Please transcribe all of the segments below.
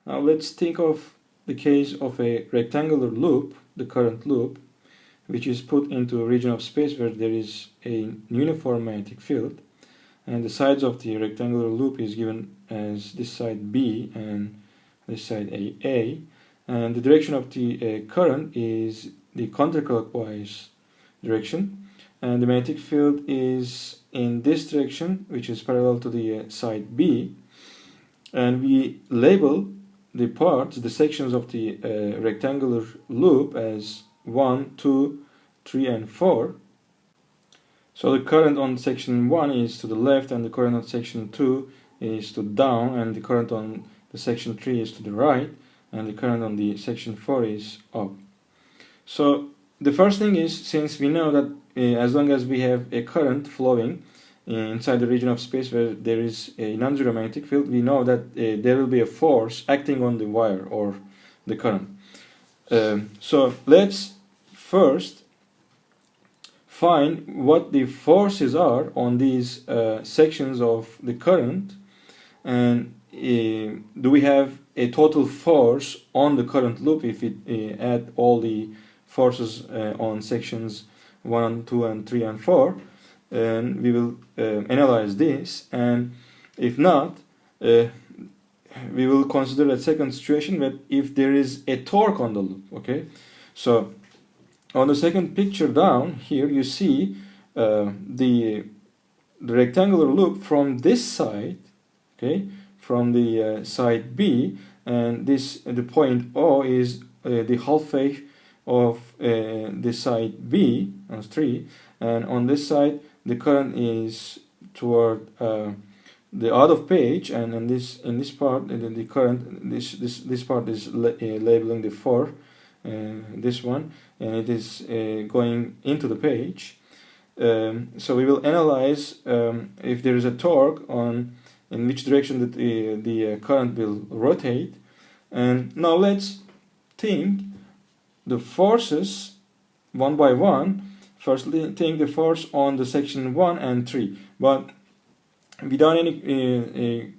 Now let's think of the case of a rectangular loop, the current loop, which is put into a region of space where there is a uniform magnetic field, and the sides of the rectangular loop is given as this side B and this side A, and the direction of the current is the counterclockwise direction, and the magnetic field is in this direction, which is parallel to the side B, and we label the parts, the sections of the rectangular loop as 1, 2, 3, and 4. So the current on section 1 is to the left, and the current on section 2 is to down, and the current on the section 3 is to the right, and the current on the section 4 is up. So the first thing is, since we know that as long as we have a current flowing inside the region of space where there is a non-zero magnetic field, we know that there will be a force acting on the wire or the current. So let's first find what the forces are on these sections of the current, and do we have a total force on the current loop if we add all the forces on sections 1, 2, and 3, and 4. And we will analyze this, and if not, we will consider a second situation that if there is a torque on the loop. Okay, so on the second picture down here you see the rectangular loop from this side, okay, from the side B, and the point O is the halfway of the side B on 3, and on this side the current is toward the out of page, and in this part the current, this part is labeling the 4, this one, and it is going into the page. So we will analyze if there is a torque in which direction that the current will rotate. And now let's think the forces one by one. Firstly, think the force on the section 1 and 3, but without any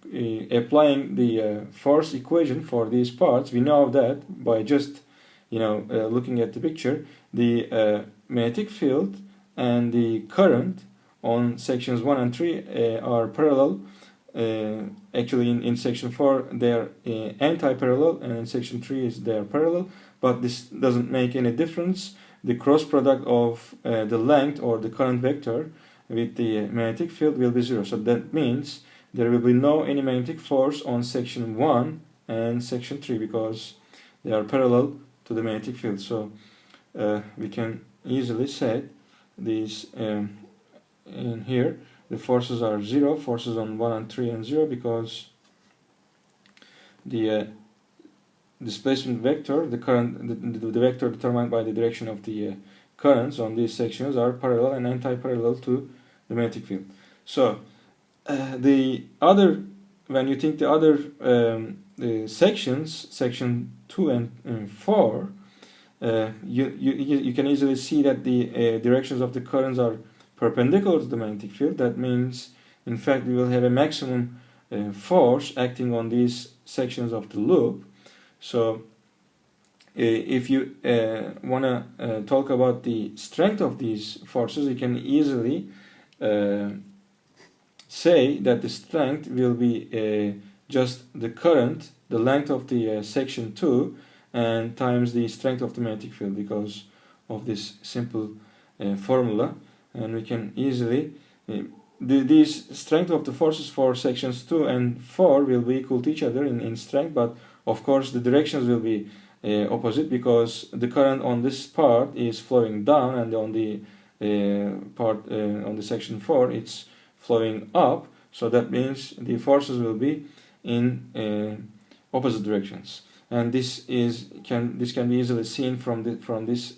applying the force equation for these parts, we know that by just looking at the picture, the magnetic field and the current on sections 1 and 3 are parallel. Actually, in section 4 they are anti-parallel, and in section 3 they are parallel, but this doesn't make any difference. The cross product of the length or the current vector with the magnetic field will be 0. So that means there will be no any magnetic force on section 1 and section 3 because they are parallel to the magnetic field. So we can easily set these in here. The forces are 0, forces on 1 and 3 and 0, because the displacement vector, the current, the vector determined by the direction of the currents on these sections are parallel and anti-parallel to the magnetic field. So the other, when you think the other sections, section 2 and 4, you can easily see that the directions of the currents are perpendicular to the magnetic field. That means, in fact, we will have a maximum force acting on these sections of the loop. So if you want to talk about the strength of these forces, you can easily say that the strength will be just the current, the length of the section 2, and times the strength of the magnetic field, because of this simple formula. And we can easily these strength of the forces for sections 2 and 4 will be equal to each other in strength, but of course the directions will be opposite, because the current on this part is flowing down, and on the part on the section 4 it's flowing up. So that means the forces will be in opposite directions, and this can be easily seen from this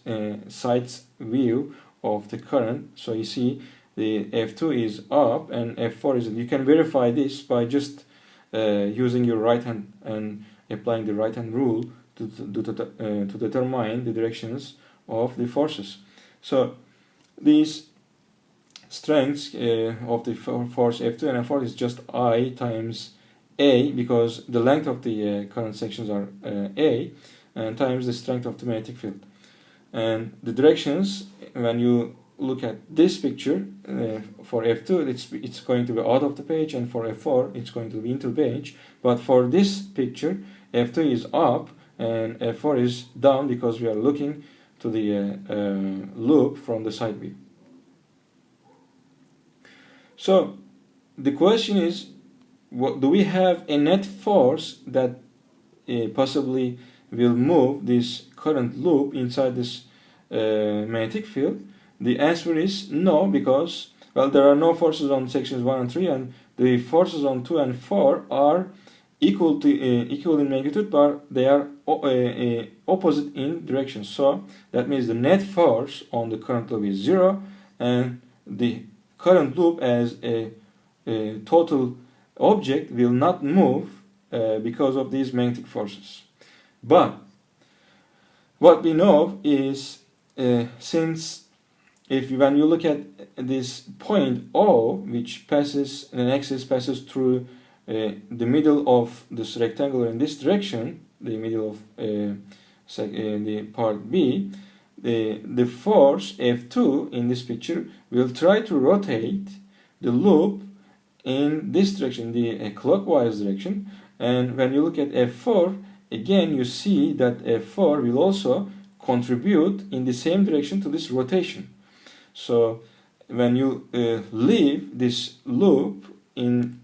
side's view of the current. So you see the F2 is up and F4 is. You can verify this by just using your right hand and applying the right hand rule to determine the directions of the forces. So these strengths of the force F2 and F4 is just I times A, because the length of the current sections are A, and times the strength of the magnetic field. And the directions, when you look at this picture, for F2 it's going to be out of the page, and for F4 it's going to be into the page. But for this picture, F2 is up and F4 is down, because we are looking to the loop from the side view. So the question is, do we have a net force that possibly will move this current loop inside this magnetic field? The answer is no, because, well, there are no forces on sections 1 and 3, and the forces on 2 and 4 are equal in magnitude, but they are opposite in direction. So that means the net force on the current loop is 0, and the current loop as a total object will not move because of these magnetic forces. But what we know is, since when you look at this point O, which passes, an axis passes through the middle of this rectangle in this direction, the middle of the part B, the force F2 in this picture will try to rotate the loop in this direction, the clockwise direction. And when you look at F4, again you see that F4 will also contribute in the same direction to this rotation. So when you leave this loop in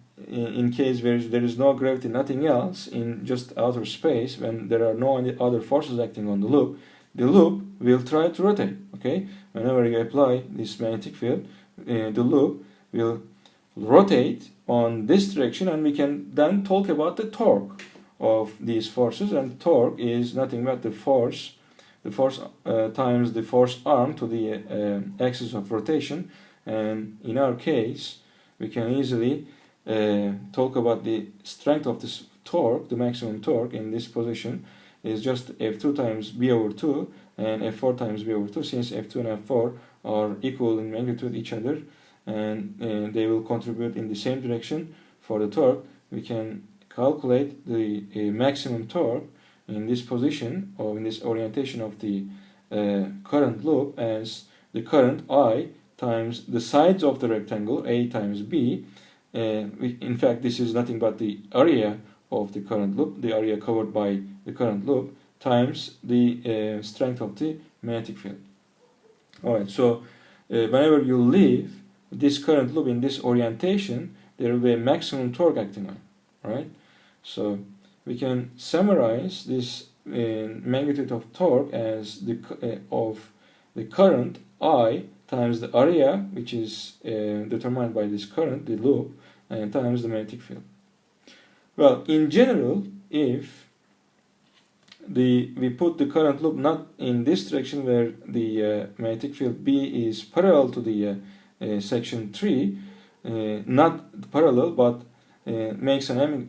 case there is no gravity, nothing else, in just outer space, when there are no other forces acting on the loop will try to rotate. Okay, whenever you apply this magnetic field, the loop will rotate on this direction, and we can then talk about the torque of these forces. And torque is nothing but the force times the force arm to the axis of rotation. And in our case, we can easily talk about the strength of this torque. The maximum torque in this position is just F2 times B over 2 and F4 times B over 2, since F2 and F4 are equal in magnitude each other, and they will contribute in the same direction. For the torque, we can calculate the maximum torque in this position, or in this orientation of the current loop, as the current I times the sides of the rectangle, A times B. In fact, this is nothing but the area of the current loop, the area covered by the current loop, times the strength of the magnetic field. Alright, so whenever you leave this current loop in this orientation, there will be a maximum torque acting on. Right? So we can summarize this magnitude of torque as of the current I times the area, which is determined by this current, the loop, and times the magnetic field. Well, in general, if we put the current loop not in this direction, where the magnetic field B is parallel to the section 3, not parallel, but makes an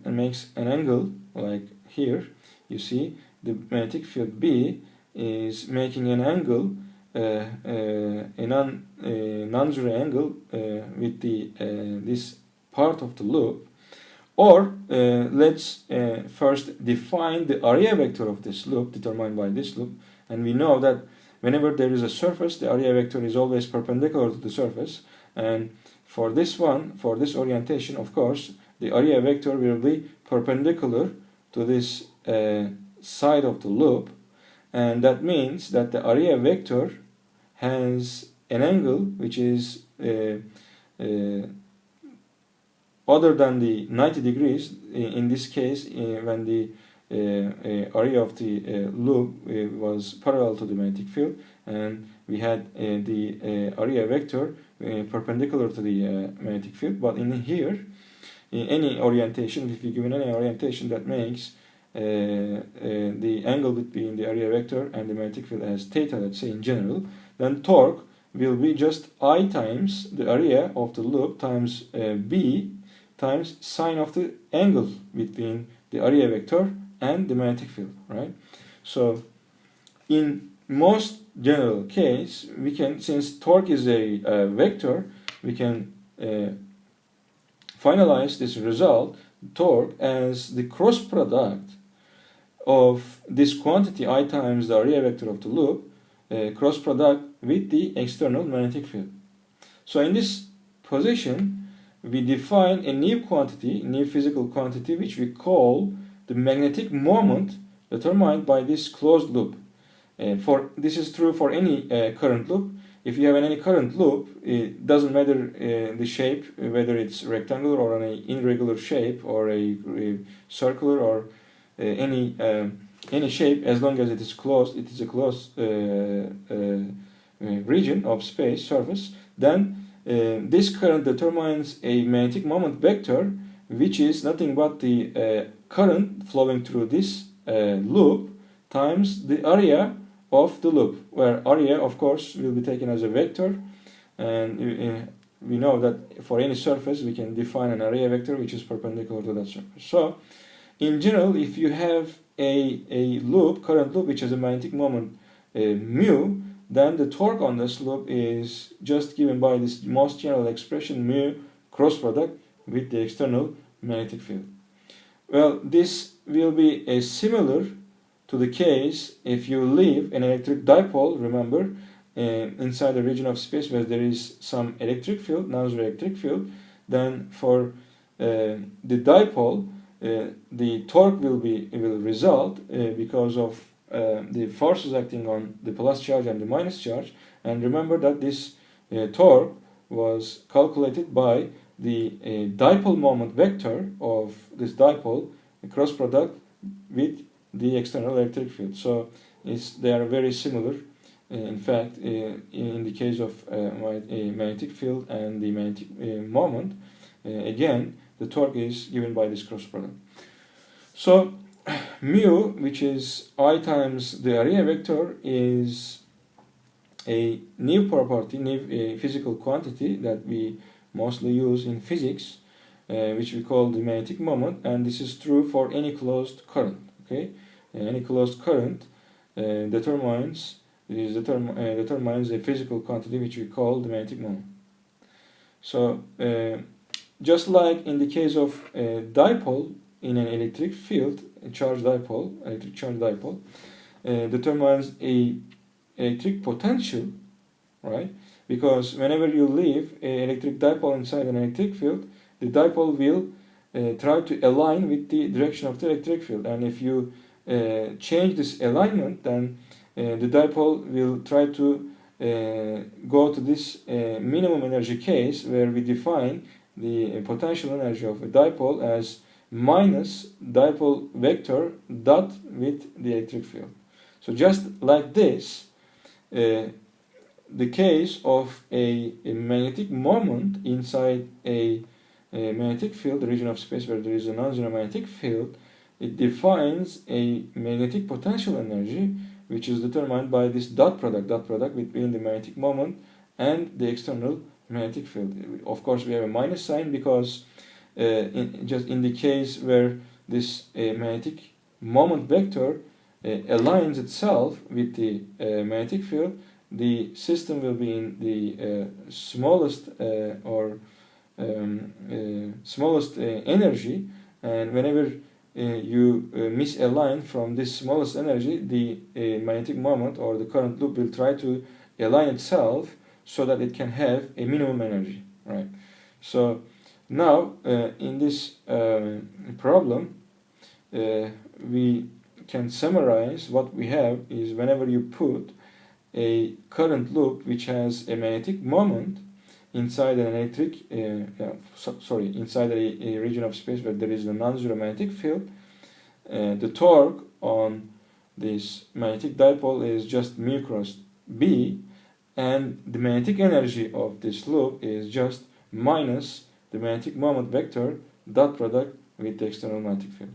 angle, like here, you see the magnetic field B is making an angle, a non-zero angle with the this part of the loop. Or let's first define the area vector of this loop, determined by this loop. And we know that whenever there is a surface, the area vector is always perpendicular to the surface. And for this orientation, of course, the area vector will be perpendicular to this side of the loop. And that means that the area vector has an angle which is other than the 90 degrees. In this case, when the area of the loop was parallel to the magnetic field, and we had the area vector perpendicular to the magnetic field. But in here, in any orientation, if you given any orientation that makes the angle between the area vector and the magnetic field as theta, let's say in general, then torque will be just I times the area of the loop times B times sine of the angle between the area vector and the magnetic field, right? So in most general case, we can, since torque is a vector, we can finalize this result torque as the cross product of this quantity I times the area vector of the loop, cross product with the external magnetic field. So in this position, we define a new quantity, new physical quantity, which we call the magnetic moment determined by this closed loop. This is true for any current loop. If you have any current loop, it doesn't matter the shape, whether it's rectangular or an irregular shape, or a circular, or any shape, as long as it is closed, it is a closed region of space, surface, then this current determines a magnetic moment vector, which is nothing but the current flowing through this loop times the area of the loop, where area, of course, will be taken as a vector, and we know that for any surface we can define an area vector which is perpendicular to that surface. So in general, if you have a loop, current loop, which has a magnetic moment mu, then the torque on this loop is just given by this most general expression mu cross product with the external magnetic field. Well, this will be similar to the case if you leave an electric dipole, remember, inside the region of space where there is some electric field, non-zero electric field, then for the dipole, the torque will result because of the forces acting on the plus charge and the minus charge. And remember that this torque was calculated by the dipole moment vector of this dipole, a cross product with the external electric field. So they are very similar. In fact, in the case of magnetic field and the magnetic moment, again, the torque is given by this cross product. So mu, which is I times the area vector, is a new property, new physical quantity that we mostly use in physics, which we call the magnetic moment, and this is true for any closed current. Okay, any closed current determines a physical quantity which we call the magnetic moment. So just like in the case of a dipole in an electric field, electric charge dipole determines a electric potential, right? Because whenever you leave an electric dipole inside an electric field, the dipole will try to align with the direction of the electric field, and if you change this alignment, then the dipole will try to go to this minimum energy case, where we define the potential energy of a dipole as minus dipole vector dot with the electric field. So just like this, the case of a magnetic moment inside a magnetic field, the region of space where there is a non-zero magnetic field, it defines a magnetic potential energy which is determined by this dot product between the magnetic moment and the external magnetic field. Of course, we have a minus sign because in the case where this magnetic moment vector aligns itself with the magnetic field, the system will be in the smallest energy, and whenever you misalign from this smallest energy, the magnetic moment or the current loop will try to align itself so that it can have a minimum energy, right? So now in this problem, we can summarize what we have is whenever you put a current loop which has a magnetic moment inside an inside a region of space where there is a non-zero magnetic field, the torque on this magnetic dipole is just mu cross B, and the magnetic energy of this loop is just minus the magnetic moment vector dot product with the external magnetic field.